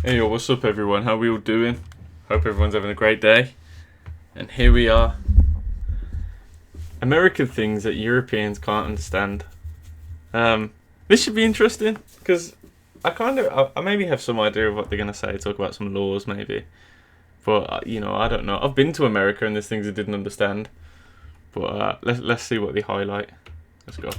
Hey, yo, what's up, everyone? How we all doing? Hope everyone's having a great day. And here we are. American things that Europeans can't understand. This should be interesting because I maybe have some idea of what they're gonna say. Talk about some laws, maybe. But I don't know. I've been to America and there's things I didn't understand. But let's see what they highlight. Let's go.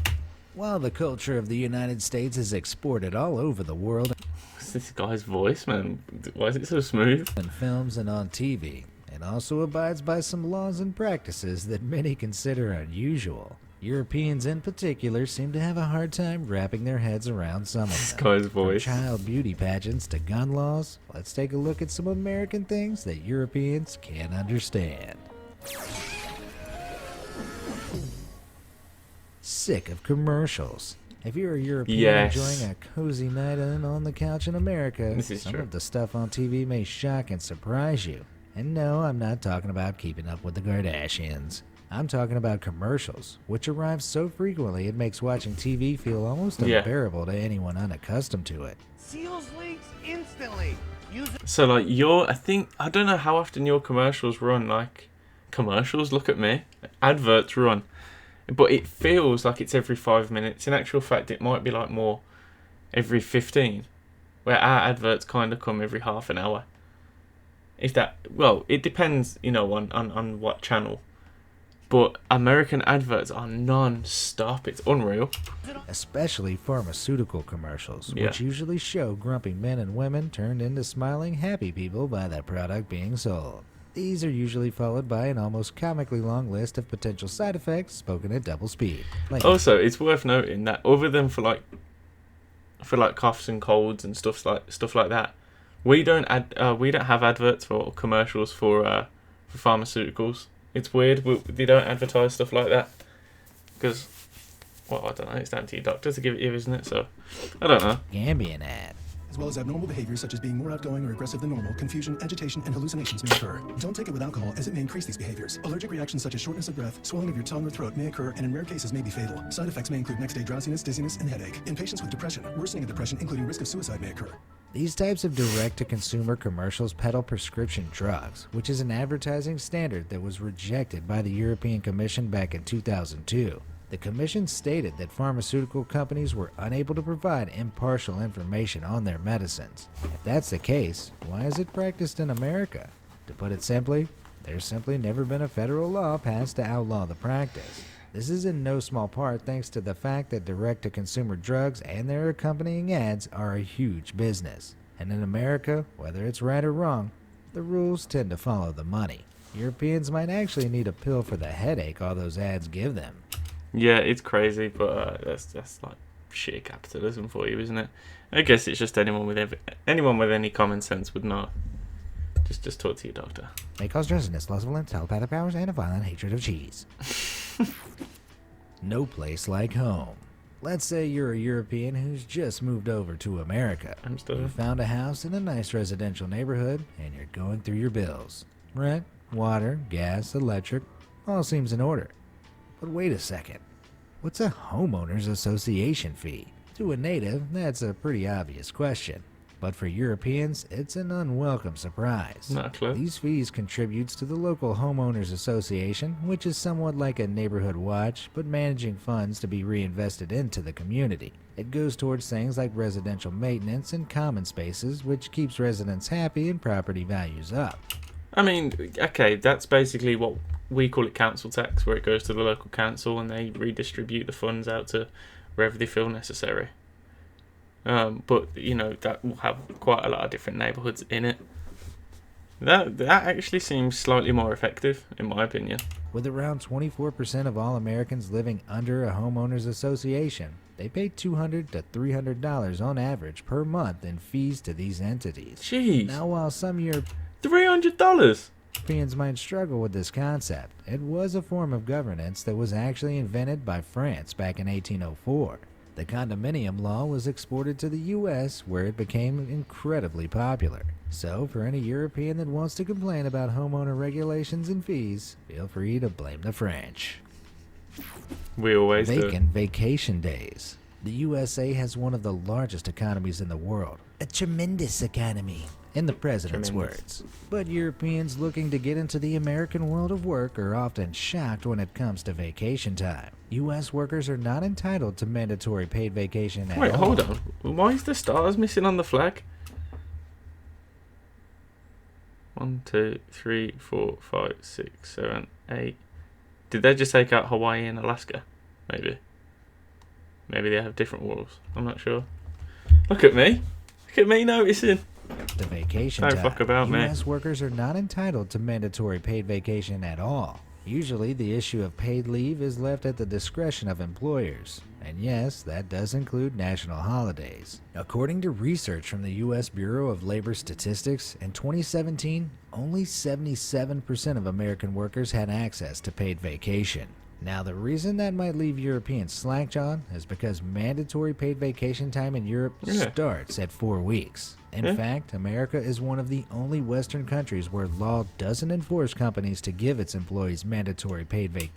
While the culture of the United States is exported all over the world What's this guy's voice, man? Why is it so smooth? in films and on TV, it also abides by some laws and practices that many consider unusual. Europeans in particular seem to have a hard time wrapping their heads around some of them. This guy's voice. From child beauty pageants to gun laws, let's take a look at some American things that Europeans can't understand. Sick of commercials. If you're a European enjoying a cozy night in on the couch in America, some of the stuff on TV may shock and surprise you. And no, I'm not talking about Keeping Up with the Kardashians. I'm talking about commercials, which arrive so frequently it makes watching TV feel almost unbearable to anyone unaccustomed to it. Seals leaks instantly. So like I don't know how often your commercials run. Like commercials, look at me. Adverts run. But it feels like it's every 5 minutes. In actual fact, it might be like more every 15. Where our adverts kind of come every half an hour. It depends, on what channel. But American adverts are non-stop. It's unreal. Especially pharmaceutical commercials, which usually show grumpy men and women turned into smiling, happy people by the product being sold. These are usually followed by an almost comically long list of potential side effects spoken at double speed. Also, it's worth noting that other than for coughs and colds and stuff like that, we don't have adverts for commercials for pharmaceuticals. It's weird. They don't advertise stuff like that because, I don't know. It's down to your doctor to give it you, isn't it? So, I don't know. Ambient ad. As well as abnormal behaviors such as being more outgoing or aggressive than normal, confusion, agitation, and hallucinations may occur. Don't take it with alcohol as it may increase these behaviors. Allergic reactions such as shortness of breath, swelling of your tongue or throat may occur and in rare cases may be fatal. Side effects may include next-day drowsiness, dizziness, and headache. In patients with depression, worsening of depression including risk of suicide may occur. These types of direct-to-consumer commercials peddle prescription drugs, which is an advertising standard that was rejected by the European Commission back in 2002. The Commission stated that pharmaceutical companies were unable to provide impartial information on their medicines. If that's the case, why is it practiced in America? To put it simply, there's simply never been a federal law passed to outlaw the practice. This is in no small part thanks to the fact that direct-to-consumer drugs and their accompanying ads are a huge business. And in America, whether it's right or wrong, the rules tend to follow the money. Europeans might actually need a pill for the headache all those ads give them. Yeah, it's crazy, but that's like sheer capitalism for you, isn't it? I guess it's just anyone with any common sense would know. Just talk to your doctor. May cause drowsiness, loss of limbs, telepathic powers, and a violent hatred of cheese. No place like home. Let's say you're a European who's just moved over to America. You found a house in a nice residential neighborhood, and you're going through your bills. Rent, water, gas, electric, all seems in order. But wait a second. What's a homeowners association fee? To a native, that's a pretty obvious question. But for Europeans, it's an unwelcome surprise. Not clear. These fees contributes to the local homeowners association, which is somewhat like a neighborhood watch, but managing funds to be reinvested into the community. It goes towards things like residential maintenance and common spaces, which keeps residents happy and property values up. I mean, okay, that's basically what we call it council tax, where it goes to the local council and they redistribute the funds out to wherever they feel necessary. But that will have quite a lot of different neighbourhoods in it. That actually seems slightly more effective, in my opinion. With around 24% of all Americans living under a homeowners association, they pay $200 to $300 on average per month in fees to these entities. Jeez. Now, while some $300. Europeans might struggle with this concept, it was a form of governance that was actually invented by France back in 1804. The condominium law was exported to the U.S., where it became incredibly popular. So, for any European that wants to complain about homeowner regulations and fees, feel free to blame the French. We always do. Vacant vacation days. The USA has one of the largest economies in the world, a tremendous economy, in the president's words. But Europeans looking to get into the American world of work are often shocked when it comes to vacation time. U.S. workers are not entitled to mandatory paid vacation at all. Wait, hold on. Why is the stars missing on the flag? 1, 2, 3, 4, 5, 6, 7, 8. Did they just take out Hawaii and Alaska? Maybe. Maybe they have different rules. I'm not sure. Look at me. Look at me noticing. The vacation Don't time. fuck about me. U.S. workers are not entitled to mandatory paid vacation at all. Usually, the issue of paid leave is left at the discretion of employers. And yes, that does include national holidays. According to research from the U.S. Bureau of Labor Statistics, in 2017, only 77% of American workers had access to paid vacation. Now, the reason that might leave Europeans slack-jawed is because mandatory paid vacation time in Europe starts at 4 weeks. In fact, America is one of the only Western countries where law doesn't enforce companies to give its employees mandatory paid vacation.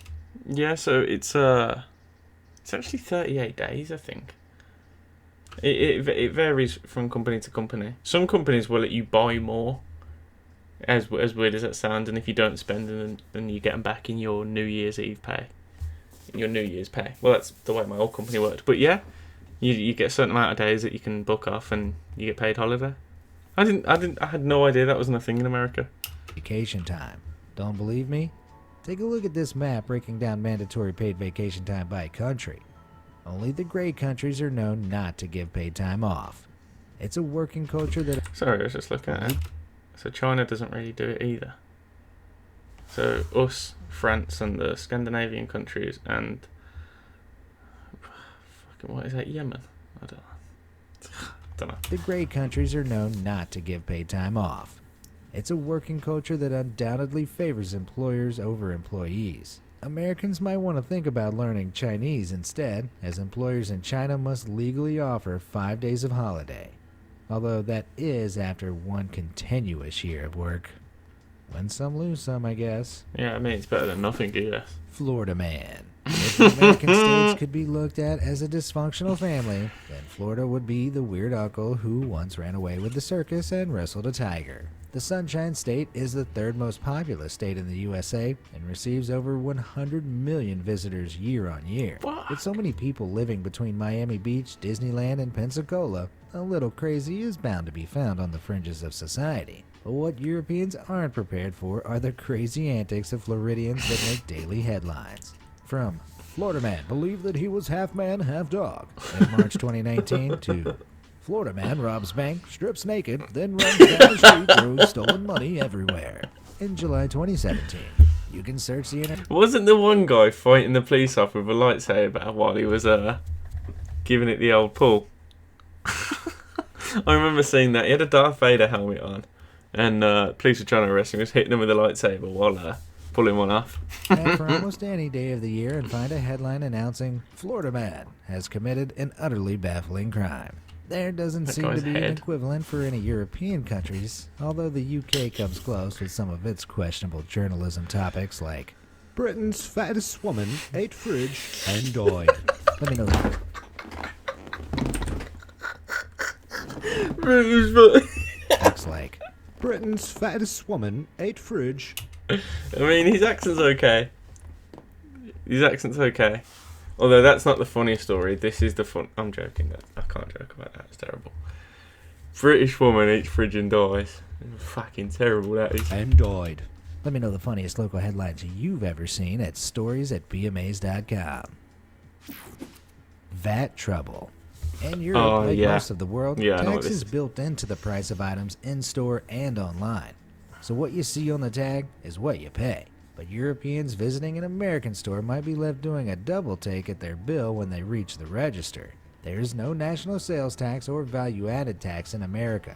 Yeah, so it's actually 38 days, I think. It varies from company to company. Some companies will let you buy more, as weird as that sounds, and if you don't spend them, then you get them back in your New Year's Eve pay. In your New Year's pay. Well, that's the way my old company worked. But yeah, you get a certain amount of days that you can book off, and you get paid holiday. I had no idea that wasn't a thing in America. Vacation time. Don't believe me? Take a look at this map breaking down mandatory paid vacation time by country. Only the great countries are known not to give paid time off. It's a working culture that... Sorry, I was just looking at it. So China doesn't really do it either. So us, France, and the Scandinavian countries, and... fucking what is that, Yemen? I don't know. The great countries are known not to give paid time off. It's a working culture that undoubtedly favors employers over employees. Americans might want to think about learning Chinese instead, as employers in China must legally offer 5 days of holiday. Although that is after one continuous year of work. Win some, lose some, I guess. Yeah, I mean, it's better than nothing, I guess. Florida man. If the American states could be looked at as a dysfunctional family, then Florida would be the weird uncle who once ran away with the circus and wrestled a tiger. The Sunshine State is the third most populous state in the USA and receives over 100 million visitors year on year. With so many people living between Miami Beach, Disneyland, and Pensacola, a little crazy is bound to be found on the fringes of society. But what Europeans aren't prepared for are the crazy antics of Floridians that make daily headlines. From Florida man believed that he was half man, half dog in March 2019 to Florida man robs bank, strips naked, then runs down the street, throws stolen money everywhere in July 2017. You can search the internet. Wasn't the one guy fighting the police off with a lightsaber while he was giving it the old pull? I remember seeing that. He had a Darth Vader helmet on, and police were trying to arrest him. He was hitting him with a lightsaber while pulling one off. For almost any day of the year and find a headline announcing Florida man has committed an utterly baffling crime. There doesn't seem to be an equivalent for any European countries, although the UK comes close with some of its questionable journalism topics like Britain's fattest woman ate fridge and died. Let me know that. Looks like Britain's fattest woman ate fridge. I mean, his accent's okay. Although that's not the funny story. This is the fun. I'm joking. I can't joke about that. It's terrible. British woman eats fridge and dies. Fucking terrible that is. And died. Let me know the funniest local headlines you've ever seen at stories@bmas.com. VAT trouble. In Europe, like most of the world, tax is built into the price of items in-store and online. So what you see on the tag is what you pay. But Europeans visiting an American store might be left doing a double take at their bill when they reach the register. There is no national sales tax or value-added tax in America.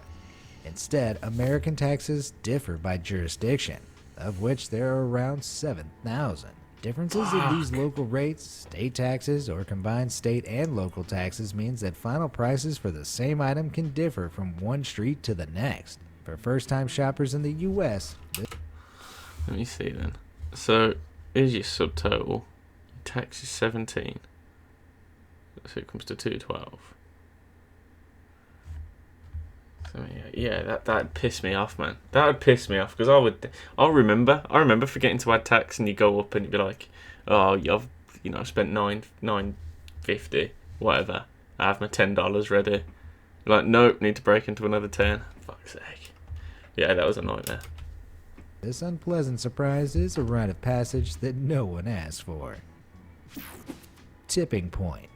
Instead, American taxes differ by jurisdiction, of which there are around 7,000. Differences in these local rates, state taxes, or combined state and local taxes means that final prices for the same item can differ from one street to the next. For first-time shoppers in the U.S., let me see then. So, here's your subtotal. Tax is 17. So it comes to 212. I mean, yeah, that'd piss me off, man. That would piss me off because I remember forgetting to add tax, and you go up and you'd be like, oh, I've spent $9.50, whatever. I have my $10 ready. Like, nope, need to break into another 10. Fuck's sake. Yeah, that was a nightmare. This unpleasant surprise is a rite of passage that no one asked for. Tipping point.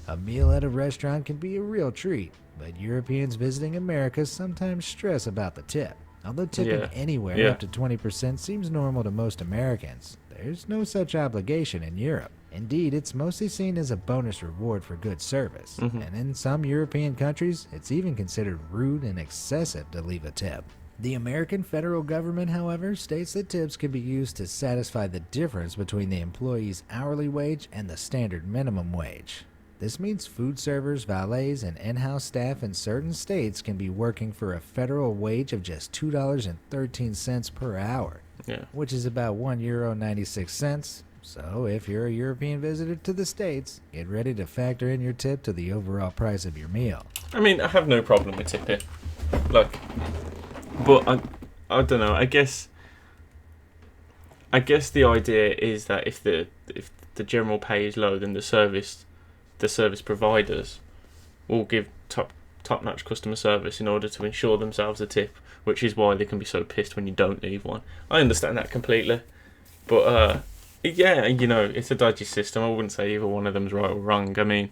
A meal at a restaurant can be a real treat, but Europeans visiting America sometimes stress about the tip. Although tipping anywhere up to 20% seems normal to most Americans, there's no such obligation in Europe. Indeed, it's mostly seen as a bonus reward for good service, and in some European countries, it's even considered rude and excessive to leave a tip. The American federal government, however, states that tips can be used to satisfy the difference between the employee's hourly wage and the standard minimum wage. This means food servers, valets, and in-house staff in certain states can be working for a federal wage of just $2.13 per hour, which is about €1.96. So if you're a European visitor to the States, get ready to factor in your tip to the overall price of your meal. I mean, I have no problem with tipping. But I don't know. I guess the idea is that if the general pay is low, then the service providers will give top-notch customer service in order to ensure themselves a tip, which is why they can be so pissed when you don't leave one. I understand that completely, but yeah, it's a dodgy system. I wouldn't say either one of them's right or wrong. I mean,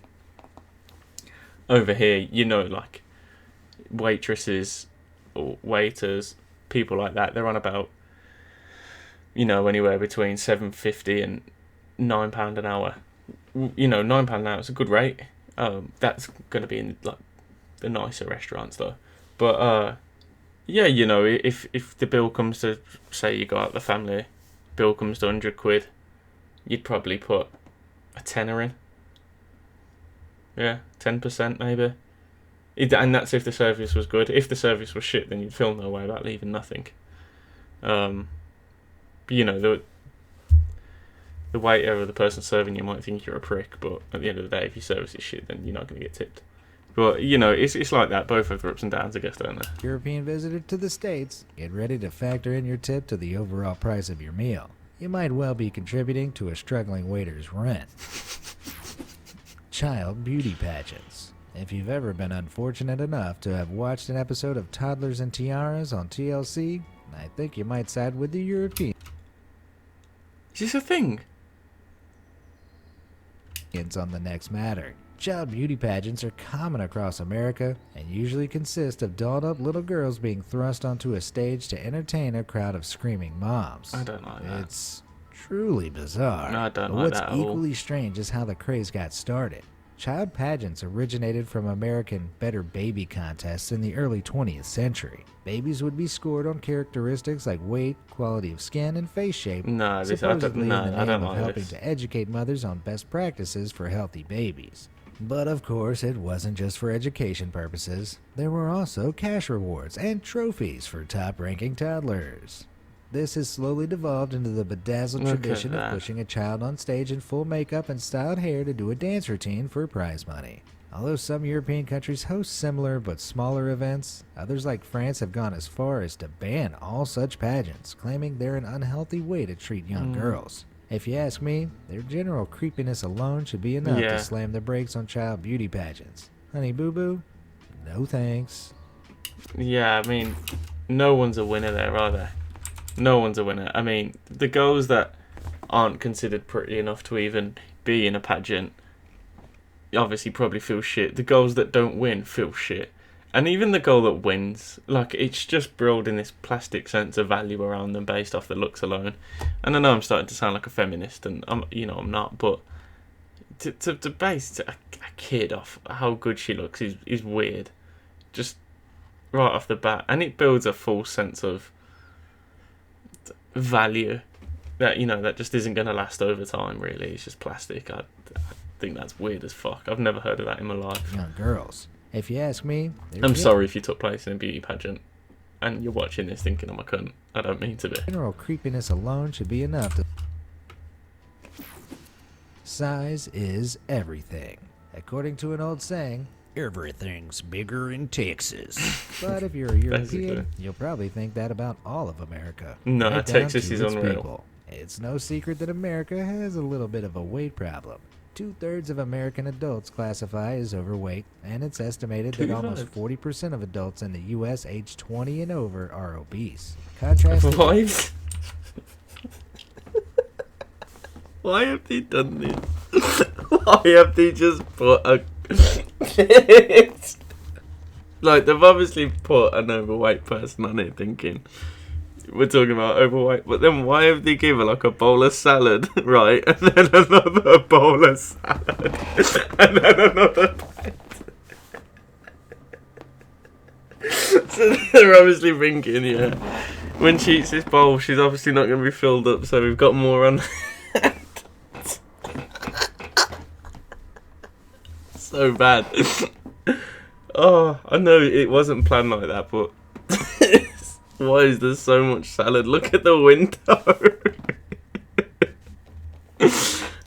over here, like waitresses or waiters, people like that, they're on about, anywhere between $7.50 and £9 an hour. £9 an hour is a good rate. That's going to be in like the nicer restaurants though. But if the bill comes to, say you got the family bill comes to £100, you'd probably put a tenner in. Yeah, 10% maybe. And that's if the service was good. If the service was shit, then you'd feel no way about leaving nothing. The waiter or the person serving you might think you're a prick, but at the end of the day, if your service is shit, then you're not going to get tipped. But, it's like that. Both have their ups and downs, I guess, don't they? European visitor to the States, get ready to factor in your tip to the overall price of your meal. You might well be contributing to a struggling waiter's rent. Child beauty pageants. If you've ever been unfortunate enough to have watched an episode of Toddlers and Tiaras on TLC, I think you might side with the Europeans. Is this a thing? On the next matter. Child beauty pageants are common across America and usually consist of dolled-up little girls being thrust onto a stage to entertain a crowd of screaming moms. I don't like that. It's truly bizarre. No, I don't like that at all. What's equally strange is how the craze got started. Child pageants originated from American Better Baby contests in the early 20th century. Babies would be scored on characteristics like weight, quality of skin, and face shape, supposedly in the name of helping to educate mothers on best practices for healthy babies. But of course, it wasn't just for education purposes. There were also cash rewards and trophies for top-ranking toddlers. This has slowly devolved into the bedazzled tradition of pushing a child on stage in full makeup and styled hair to do a dance routine for prize money. Although some European countries host similar but smaller events, others like France have gone as far as to ban all such pageants, claiming they're an unhealthy way to treat young girls. If you ask me, their general creepiness alone should be enough to slam the brakes on child beauty pageants. Honey Boo Boo, no thanks. Yeah, I mean, no one's a winner there, are they? No one's a winner. I mean, the girls that aren't considered pretty enough to even be in a pageant obviously probably feel shit. The girls that don't win feel shit. And even the girl that wins, like, it's just building this plastic sense of value around them based off the looks alone. And I know I'm starting to sound like a feminist, and I'm not, but to base a kid off how good she looks is weird. Just right off the bat. And it builds a false sense of value that that just isn't going to last over time. Really, it's just plastic. I think that's weird as fuck. I've never heard of that in my life. Young girls, if you ask me, I'm sorry if you took place in a beauty pageant and you're watching this thinking I'm a cunt. I don't mean to be. General creepiness alone should be enough to. Size is everything. According to an old saying, Everything's bigger in Texas. But if you're a European, Basically. you'll probably think that about all of America. No, right down Texas to is its unreal. people. It's no secret that America has a little bit of a weight problem. 2/3 of American adults classify as overweight, and it's estimated that almost 40% of adults in the U.S. aged 20 and over are obese. Contrast What? Why have they done this? Why have they just put a... Like, they've obviously put an overweight person on it thinking we're talking about overweight, but then why have they given like a bowl of salad, right, and then another bowl of salad, and then another bite? So they're obviously thinking, yeah, when she eats this bowl, she's obviously not going to be filled up, so we've got more on. So bad. Oh, I know it wasn't planned like that, but why is there so much salad? Look at the window.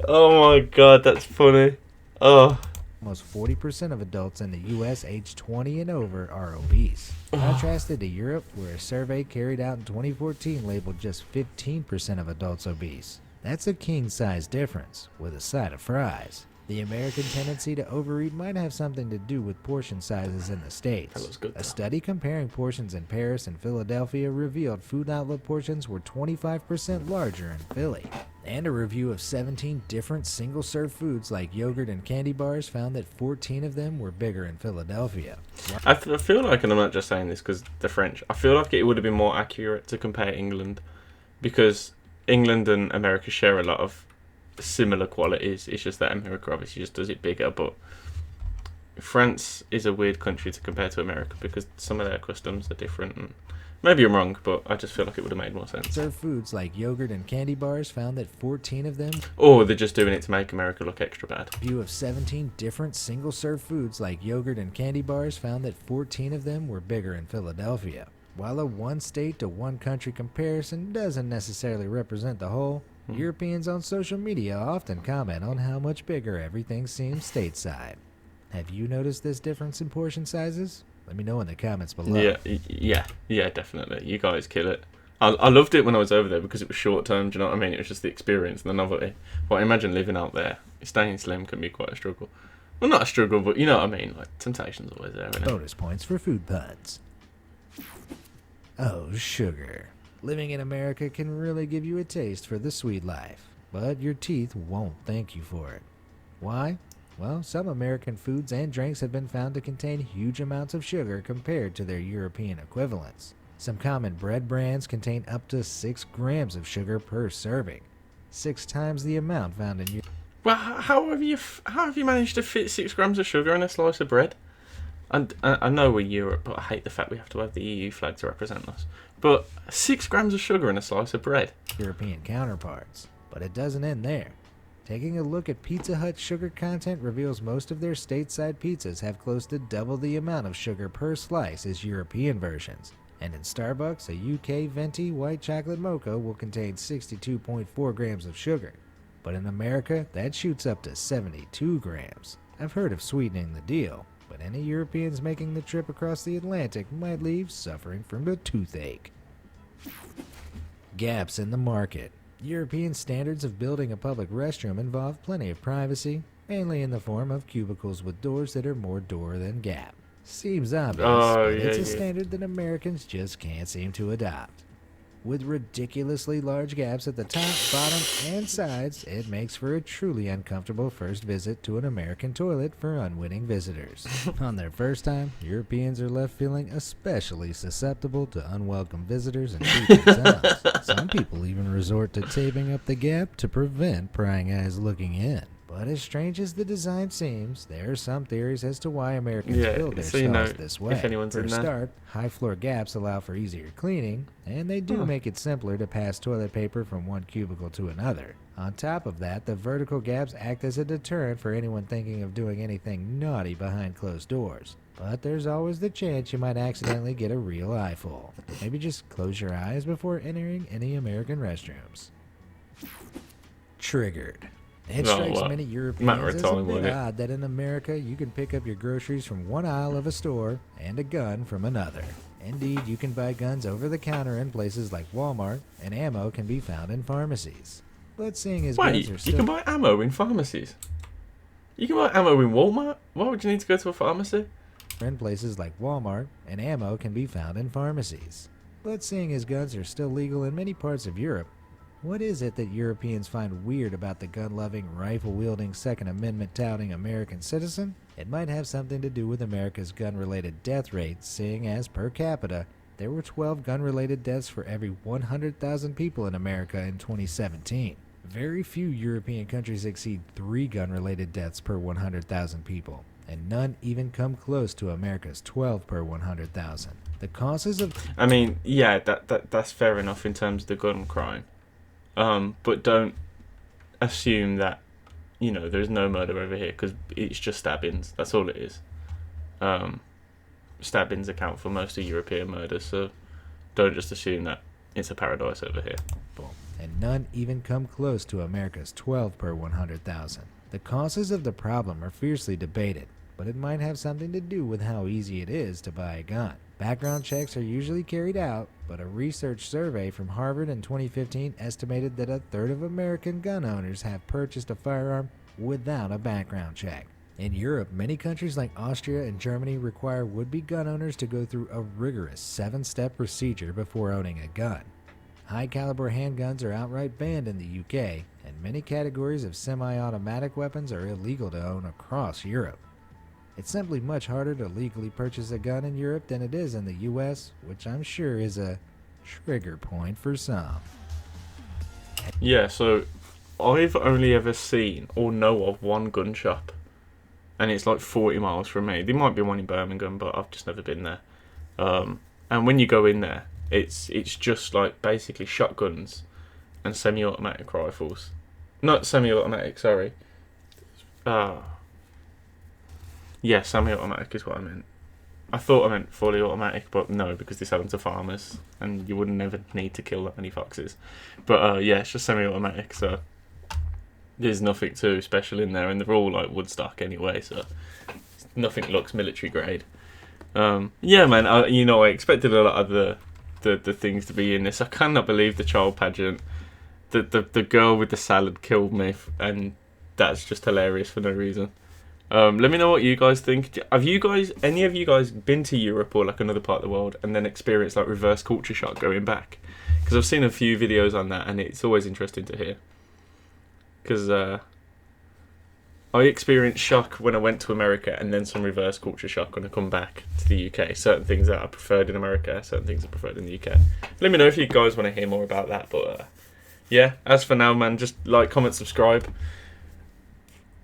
Oh my god, that's funny. Oh. Almost 40% of adults in the U.S. aged 20 and over are obese. Contrasted to Europe, where a survey carried out in 2014 labeled just 15% of adults obese. That's a king-size difference, with a side of fries. The American tendency to overeat might have something to do with portion sizes in the States. That looks good, though. A study comparing portions in Paris and Philadelphia revealed food outlet portions were 25% larger in Philly. And a review of 17 different single-serve foods like yogurt and candy bars found that 14 of them were bigger in Philadelphia. I feel like, and I'm not just saying this because they're French, I feel like it would have been more accurate to compare England, because England and America share a lot of similar qualities. It's just that America obviously just does it bigger, but France is a weird country to compare to America because some of their customs are different, and maybe I'm wrong, but I just feel like it would have made more sense. Serve foods like yogurt and candy bars found that 14 of them. Or they're just doing it to make America look extra bad. Review of 17 different single-serve foods like yogurt and candy bars found that 14 of them were bigger in Philadelphia. While a one-state to one-country comparison doesn't necessarily represent the whole, Europeans on social media often comment on how much bigger everything seems stateside. Have you noticed this difference in portion sizes? Let me know in the comments below. Yeah, definitely. You guys kill it. I loved it when I was over there because it was short term, do you know what I mean? It was just the experience and the novelty. But I imagine living out there, staying slim can be quite a struggle. Well, not a struggle, but you know what I mean? Like, temptation's always there, isn't it? Bonus points for food puns. Oh, sugar. Living in America can really give you a taste for the sweet life, but your teeth won't thank you for it. Why? Well, some American foods and drinks have been found to contain huge amounts of sugar compared to their European equivalents. Some common bread brands contain up to 6 grams of sugar per serving, 6 times the amount found in Europe. Well, how have you managed to fit 6 grams of sugar in a slice of bread? And I know we're Europe, but I hate the fact we have to have the EU flag to represent us. But 6 grams of sugar in a slice of bread. European counterparts. But it doesn't end there. Taking a look at Pizza Hut's sugar content reveals most of their stateside pizzas have close to double the amount of sugar per slice as European versions. And in Starbucks, a UK venti white chocolate mocha will contain 62.4 grams of sugar. But in America, that shoots up to 72 grams. I've heard of sweetening the deal, but any Europeans making the trip across the Atlantic might leave suffering from a toothache. Gaps in the market. European standards of building a public restroom involve plenty of privacy, mainly in the form of cubicles with doors that are more door than gap. Seems obvious, but it's a standard that Americans just can't seem to adopt. With ridiculously large gaps at the top, bottom, and sides, it makes for a truly uncomfortable first visit to an American toilet for unwitting visitors. On their first time, Europeans are left feeling especially susceptible to unwelcome visitors and creepy sounds. Some people even resort to taping up the gap to prevent prying eyes looking in. But as strange as the design seems, there are some theories as to why Americans build their stalls this way. For a start, high floor gaps allow for easier cleaning, and they do make it simpler to pass toilet paper from one cubicle to another. On top of that, the vertical gaps act as a deterrent for anyone thinking of doing anything naughty behind closed doors. But there's always the chance you might accidentally get a real eyeful. Maybe just close your eyes before entering any American restrooms. Triggered. It Oh, strikes well, many matter Europeans of as a time, bit won't it? odd that in America you can pick up your groceries from one aisle of a store and a gun from another. Indeed, you can buy guns over the counter in places like Walmart, and ammo can be found in pharmacies. But seeing as guns Wait, are you still can buy ammo in pharmacies? You can buy ammo in Walmart? Why would you need to go to a pharmacy? in places like Walmart, and ammo can be found in pharmacies. But seeing as guns are still legal in many parts of Europe, what is it that Europeans find weird about the gun-loving, rifle-wielding, Second Amendment-touting American citizen? It might have something to do with America's gun-related death rate, seeing as per capita, there were 12 gun-related deaths for every 100,000 people in America in 2017. Very few European countries exceed 3 gun-related deaths per 100,000 people, and none even come close to America's 12 per 100,000. The causes of I mean, yeah, that's fair enough in terms of the gun crime. But don't assume that, there's no murder over here, because it's just stabbings. That's all it is. Stabbings account for most of European murders, so don't just assume that it's a paradise over here. and none even come close to America's 12 per 100,000. The causes of the problem are fiercely debated, but it might have something to do with how easy it is to buy a gun. Background checks are usually carried out, but a research survey from Harvard in 2015 estimated that a third of American gun owners have purchased a firearm without a background check. In Europe, many countries like Austria and Germany require would-be gun owners to go through a rigorous 7-step procedure before owning a gun. High-caliber handguns are outright banned in the UK, and many categories of semi-automatic weapons are illegal to own across Europe. It's simply much harder to legally purchase a gun in Europe than it is in the US, which I'm sure is a trigger point for some. Yeah, so I've only ever seen or know of one gun shop, and it's like 40 miles from me. There might be one in Birmingham, but I've just never been there. And when you go in there, it's just like basically shotguns and semi-automatic rifles. Not semi-automatic, sorry. Yeah, semi-automatic is what I meant. I thought I meant fully automatic, but no, because they sell them to farmers, and you wouldn't never need to kill that many foxes. But yeah, it's just semi-automatic, so there's nothing too special in there, and they're all like woodstock anyway, so nothing looks military grade. Yeah, man, I expected a lot of the things to be in this. I cannot believe the child pageant. The girl with the salad killed me, and that's just hilarious for no reason. Let me know what you guys think. Have any of you guys been to Europe or like another part of the world and then experienced like reverse culture shock going back? Because I've seen a few videos on that, and it's always interesting to hear. Because I experienced shock when I went to America, and then some reverse culture shock when I come back to the UK. Certain things that I preferred in America, certain things I preferred in the UK. Let me know if you guys want to hear more about that. But yeah, as for now, man, just like, comment, subscribe.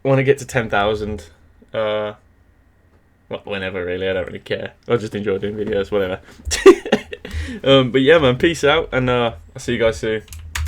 I want to get to 10,000. Whenever, really. I don't really care. I just enjoy doing videos, whatever. But yeah, man, peace out, and I'll see you guys soon.